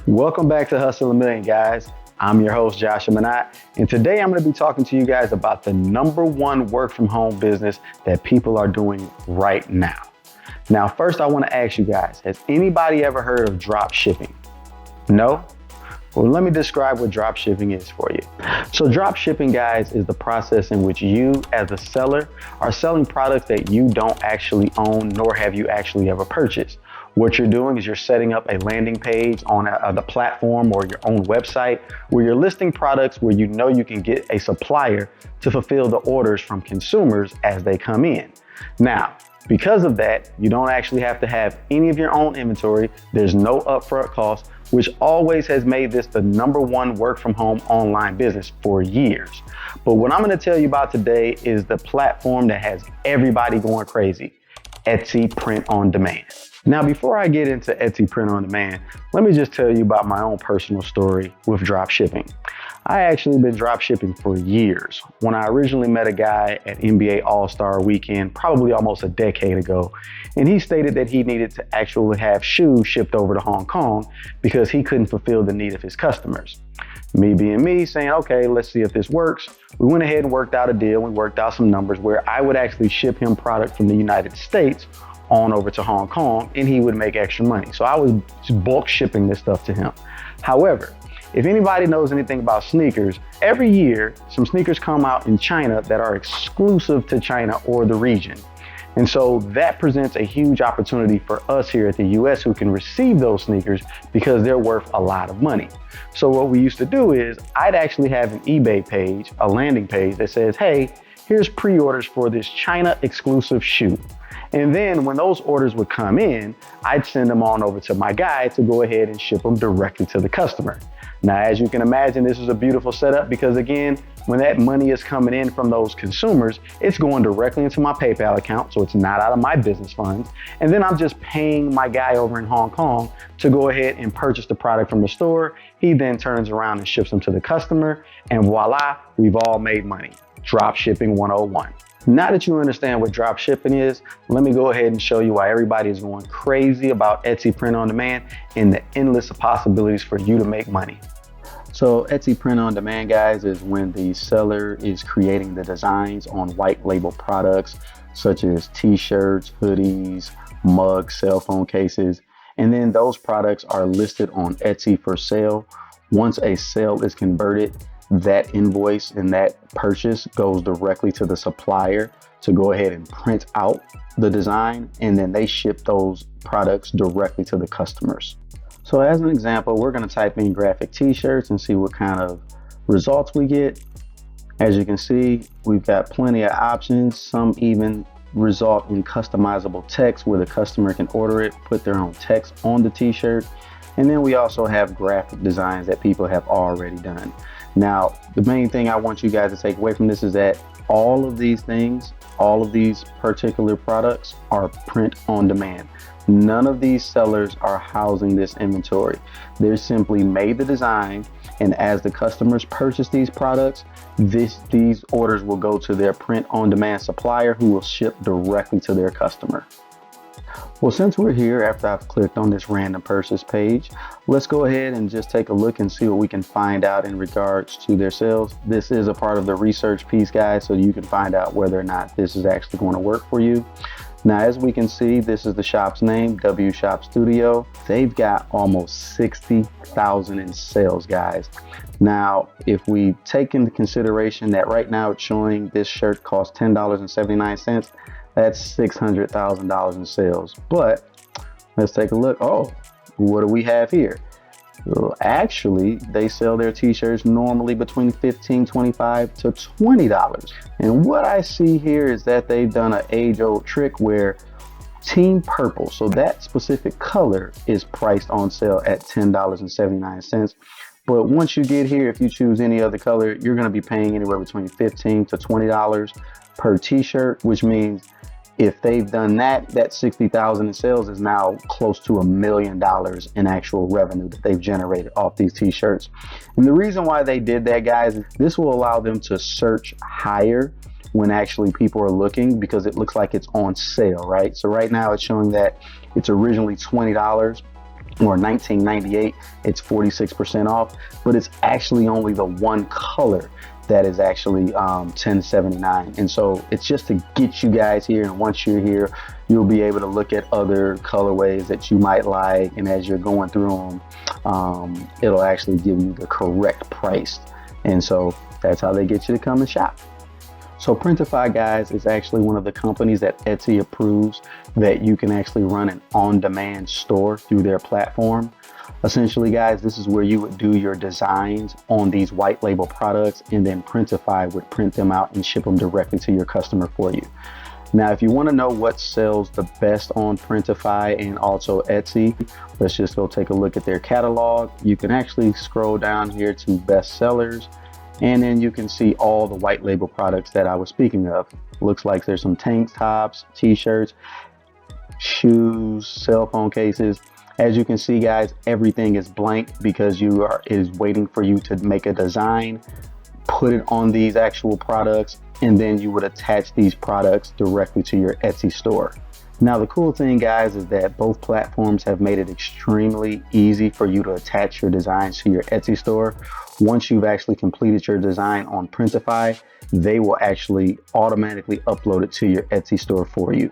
Welcome back to Hustle a Million, guys. I'm your host, Joshua Minot, and today I'm going to be talking to you guys about the #1 work from home business that people are doing right now. Now, first I want to ask you guys, has anybody ever heard of drop shipping? No? Well, let me describe what drop shipping is for you. So drop shipping, guys, is the process in which you as a seller are selling products that you don't actually own, nor have you actually ever purchased. What you're doing is you're setting up a landing page on the platform or your own website where you're listing products where you know you can get a supplier to fulfill the orders from consumers as they come in. Now, because of that, you don't actually have to have any of your own inventory. There's no upfront cost, which always has made this the #1 work from home online business for years. But what I'm going to tell you about today is the platform that has everybody going crazy, Etsy Print on Demand. Now, before I get into Etsy Print on Demand, let me just tell you about my own personal story with drop shipping. I actually been drop shipping for years. When I originally met a guy at NBA All-Star Weekend, probably almost a decade ago, and he stated that he needed to actually have shoes shipped over to Hong Kong because he couldn't fulfill the need of his customers. Me being me, saying, okay, let's see if this works. We went ahead and worked out a deal. We worked out some numbers where I would actually ship him product from the United States on over to Hong Kong, and he would make extra money. So I was bulk shipping this stuff to him. However, if anybody knows anything about sneakers, every year some sneakers come out in China that are exclusive to China or the region. And so that presents a huge opportunity for us here at the US who can receive those sneakers because they're worth a lot of money. So what we used to do is I'd actually have an eBay page, a landing page that says, hey, here's pre-orders for this China exclusive shoe. And then when those orders would come in, I'd send them on over to my guy to go ahead and ship them directly to the customer. Now, as you can imagine, this is a beautiful setup because again, when that money is coming in from those consumers, it's going directly into my PayPal account, so it's not out of my business funds. And then I'm just paying my guy over in Hong Kong to go ahead and purchase the product from the store. He then turns around and ships them to the customer, and voila, we've all made money. Drop shipping 101. Now that you understand what drop shipping is, let me go ahead and show you why everybody is going crazy about Etsy Print on Demand and the endless possibilities for you to make money. So Etsy Print on Demand, guys, is when the seller is creating the designs on white label products such as t-shirts, hoodies, mugs, cell phone cases, and then those products are listed on Etsy for sale. Once a sale is converted, that invoice and that purchase goes directly to the supplier to go ahead and print out the design, and then they ship those products directly to the customers. So as an example, we're going to type in graphic t-shirts and see what kind of results we get. As you can see, we've got plenty of options. Some even result in customizable text where the customer can order it, put their own text on the t-shirt. And then we also have graphic designs that people have already done. Now, the main thing I want you guys to take away from this is that all of these things, all of these particular products are print on demand. None of these sellers are housing this inventory. They're simply made the design, and as the customers purchase these products, these orders will go to their print on demand supplier who will ship directly to their customer. Well, since we're here after I've clicked on this random purchase page, let's go ahead and just take a look and see what we can find out in regards to their sales. This is a part of the research piece, guys, so you can find out whether or not this is actually going to work for you. Now, as we can see, this is the shop's name, W Shop Studio. They've got almost 60,000 in sales, guys. Now, if we take into consideration that right now it's showing this shirt costs $10.79, that's $600,000 in sales. But let's take a look. Oh, what do we have here? Well, actually, they sell their t-shirts normally between $15, $25 to $20. And what I see here is that they've done an age-old trick where Team Purple, so that specific color, is priced on sale at $10.79. But once you get here, if you choose any other color, you're going to be paying anywhere between $15 to $20 per t-shirt, which means if they've done that, that 60,000 in sales is now close to $1 million in actual revenue that they've generated off these t-shirts. And the reason why they did that, guys, is this will allow them to search higher when actually people are looking, because it looks like it's on sale, right? So right now it's showing that it's originally $20. or $19.98, it's 46% off, but it's actually only the one color that is actually $10.79. And so it's just to get you guys here. And once you're here, you'll be able to look at other colorways that you might like. And as you're going through them, it'll actually give you the correct price. And so that's how they get you to come and shop. So Printify, guys, is actually one of the companies that Etsy approves that you can actually run an on-demand store through their platform. Essentially, guys, this is where you would do your designs on these white label products, and then Printify would print them out and ship them directly to your customer for you. Now, if you want to know what sells the best on Printify and also Etsy, let's just go take a look at their catalog. You can actually scroll down here to best sellers, and then you can see all the white label products that I was speaking of. Looks like there's some tank tops, t-shirts, shoes, cell phone cases. As you can see, guys, everything is blank because is waiting for you to make a design, put it on these actual products, and then you would attach these products directly to your Etsy store. Now, the cool thing, guys, is that both platforms have made it extremely easy for you to attach your designs to your Etsy store. Once you've actually completed your design on Printify, they will actually automatically upload it to your Etsy store for you.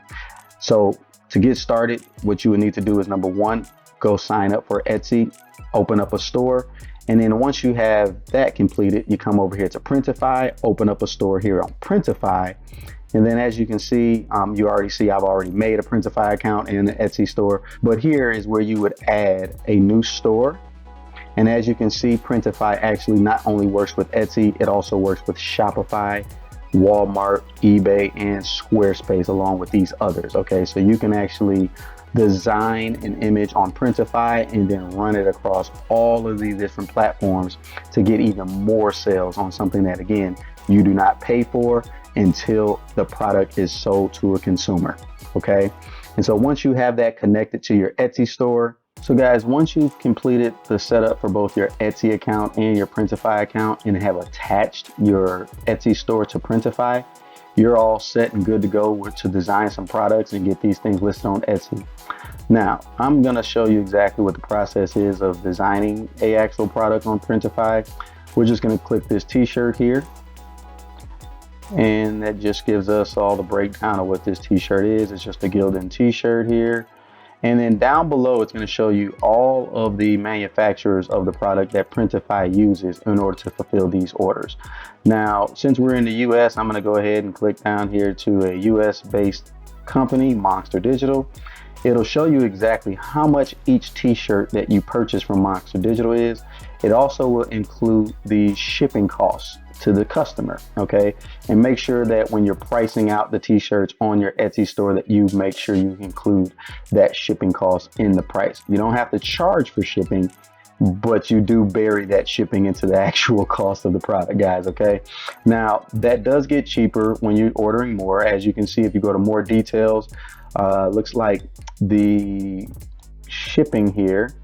So to get started, what you would need to do is, number one, go sign up for Etsy, open up a store. And then once you have that completed, you come over here to Printify, open up a store here on Printify. And then as you can see, you already see I've already made a Printify account in the Etsy store. But here is where you would add a new store. And as you can see, Printify actually not only works with Etsy, it also works with Shopify, Walmart, eBay, and Squarespace, along with these others. Okay, so you can actually design an image on Printify and then run it across all of these different platforms to get even more sales on something that, again, you do not pay for until the product is sold to a consumer. Okay, and so once you have that connected to your Etsy store, so guys, once you've completed the setup for both your Etsy account and your Printify account and have attached your Etsy store to Printify, you're all set and good to go to design some products and get these things listed on Etsy. Now, I'm going to show you exactly what the process is of designing a actual product on Printify. We're just going to click this t-shirt here, and that just gives us all the breakdown of what this t-shirt is. It's just a Gildan t-shirt here. And then down below, it's going to show you all of the manufacturers of the product that Printify uses in order to fulfill these orders. Now, since we're in the US, I'm going to go ahead and click down here to a US based company, Monster Digital. It'll show you exactly how much each t-shirt that you purchase from Monster Digital is. It also will include the shipping costs to the customer, okay? And make sure that when you're pricing out the t-shirts on your Etsy store that you make sure you include that shipping cost in the price. You don't have to charge for shipping, but you do bury that shipping into the actual cost of the product, guys, okay? Now, that does get cheaper when you're ordering more. As you can see, if you go to more details, looks like the shipping here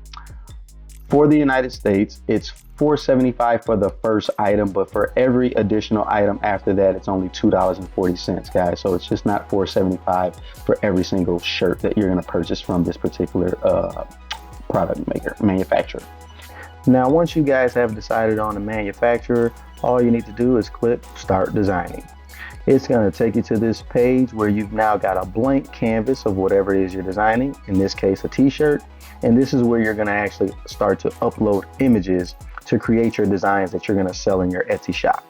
for the United States, it's $4.75 for the first item, but for every additional item after that, it's only $2.40, guys. So it's just not $4.75 for every single shirt that you're going to purchase from this particular manufacturer. Now, once you guys have decided on a manufacturer, all you need to do is click Start Designing. It's going to take you to this page where you've now got a blank canvas of whatever it is you're designing, in this case a t-shirt, and this is where you're going to actually start to upload images to create your designs that you're going to sell in your Etsy shop.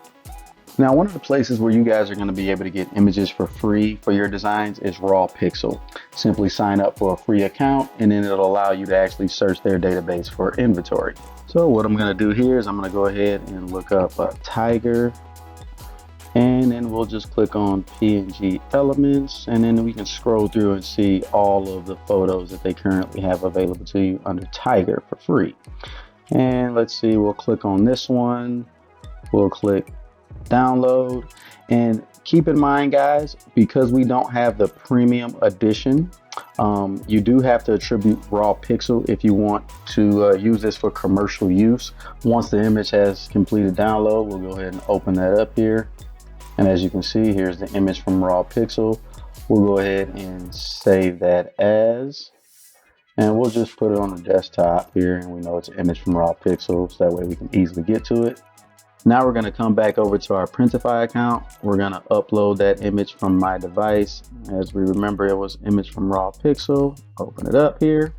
Now, one of the places where you guys are going to be able to get images for free for your designs is Raw Pixel. Simply sign up for a free account and then it'll allow you to actually search their database for inventory. So what I'm going to do here is I'm going to go ahead and look up a tiger, and then we'll just click on PNG elements, and then we can scroll through and see all of the photos that they currently have available to you under Tiger for free. And let's see, we'll click on this one, we'll click download, and keep in mind, guys, because we don't have the premium edition, you do have to attribute Raw Pixel if you want to use this for commercial use. Once the image has completed download, we'll go ahead and open that up here. And as you can see, here's the image from Raw Pixel. We'll go ahead and save that as. And we'll just put it on the desktop here, and we know it's an image from raw pixels. That way we can easily get to it. Now we're going to come back over to our Printify account. We're going to upload that image from my device. As we remember, it was image from raw pixel. Open it up here.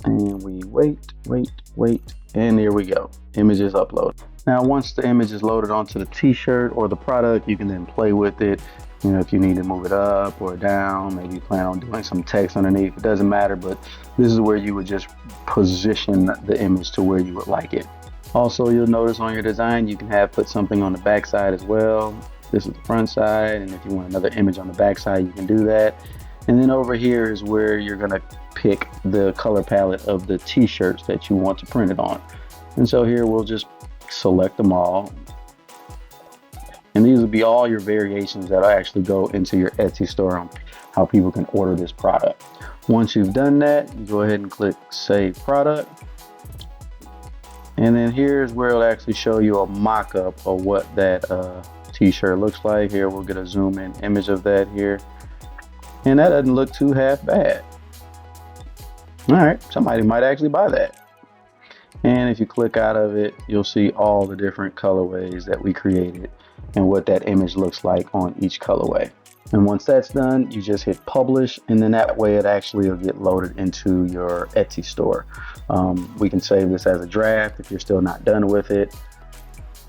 And we wait, and here we go. Image is uploaded. Now, once the image is loaded onto the t-shirt or the product, you can then play with it. You know, if you need to move it up or down, maybe you plan on doing some text underneath, it doesn't matter, but this is where you would just position the image to where you would like it. Also, you'll notice on your design, you can put something on the back side as well. This is the front side, and if you want another image on the back side, you can do that. And then over here is where you're gonna pick the color palette of the t-shirts that you want to print it on. And so here we'll just select them all. And these will be all your variations that will actually go into your Etsy store on how people can order this product. Once you've done that, you go ahead and click Save Product. And then here's where it'll actually show you a mock-up of what that t-shirt looks like. Here we'll get a zoom in image of that here. And that doesn't look too half bad. All right, somebody might actually buy that. And if you click out of it, you'll see all the different colorways that we created and what that image looks like on each colorway. And once that's done, you just hit publish, and then that way it actually will get loaded into your Etsy store. We can save this as a draft if you're still not done with it.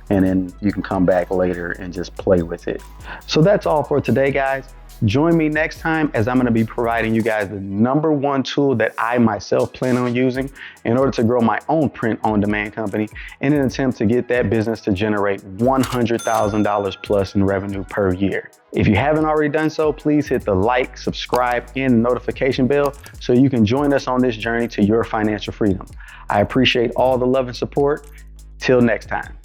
And then you can come back later and just play with it. So that's all for today, guys. Join me next time as I'm going to be providing you guys the #1 tool that I myself plan on using in order to grow my own print-on-demand company in an attempt to get that business to generate $100,000 plus in revenue per year. If you haven't already done so, please hit the like, subscribe, and notification bell so you can join us on this journey to your financial freedom. I appreciate all the love and support. Till next time.